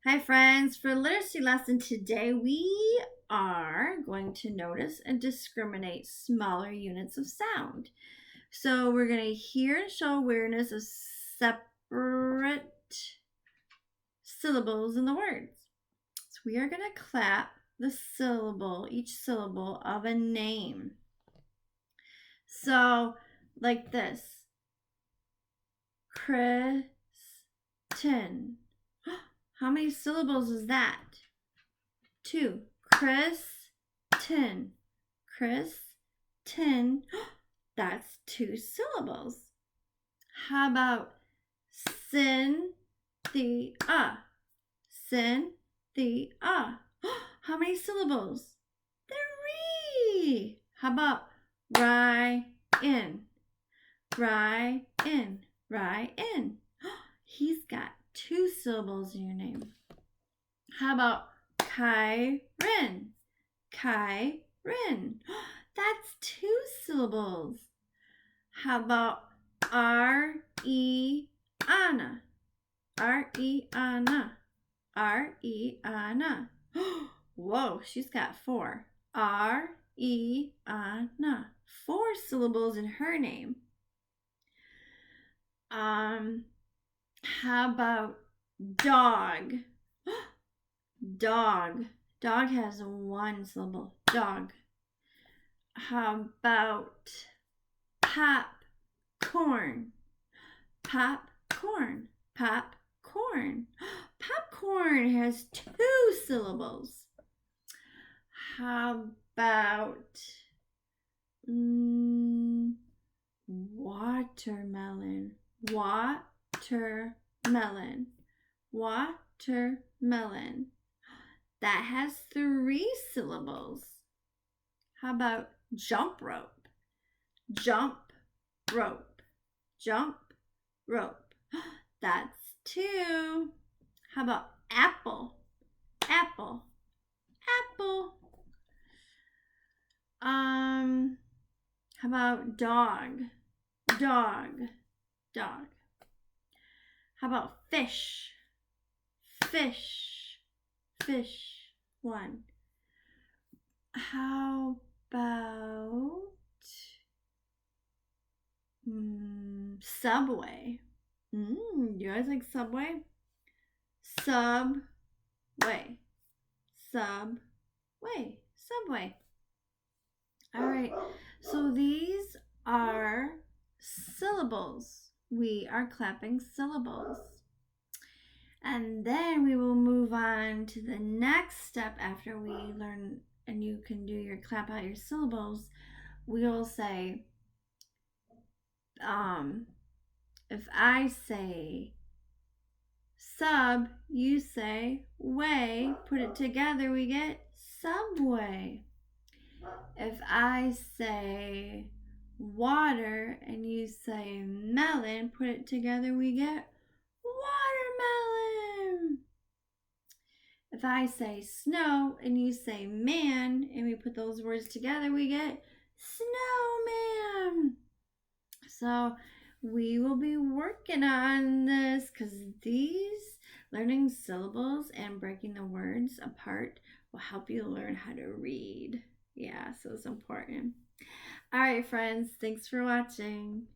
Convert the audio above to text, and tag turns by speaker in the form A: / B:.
A: Hi, friends. For literacy lesson today, we are going to notice and discriminate smaller units of sound. So we're going to hear and show awareness of separate syllables in the words. So we are going to clap the syllable, each syllable of a name. So, like this: Kristen. How many syllables is that? 2. Kristen. Kristen. That's 2 syllables. How about Cynthia? Cynthia. How many syllables? 3. How about Ryan? Ryan. Ryan. He's got 2 syllables in your name. How about Kyron? Kyron. That's 2 syllables. How about Anna? Anna. Anna. Whoa, she's got 4. Anna. 4 syllables in her name. How about dog? Dog. Dog has 1 syllable. Dog. How about popcorn? Popcorn. Popcorn. Popcorn has 2 syllables. How about watermelon? Watermelon. Watermelon. That has 3 syllables. How about jump rope? Jump rope. Jump rope. That's 2. How about apple? Apple. Apple. How about dog? Dog. Dog. How about fish? Fish. Fish. 1. How about Subway? You guys like Subway? Subway. Subway. Subway. All right. So these are syllables. We are clapping syllables. And then we will move on to the next step after we learn and you can do your clap out your syllables. We'll say, if I say sub, you say way, put it together, we get subway. If I say water and you say melon, put it together, we get watermelon. If I say snow and you say man and we put those words together, we get snowman. So we will be working on this because these learning syllables and breaking the words apart will help you learn how to read. Yeah, so it's important. All right, friends, thanks for watching.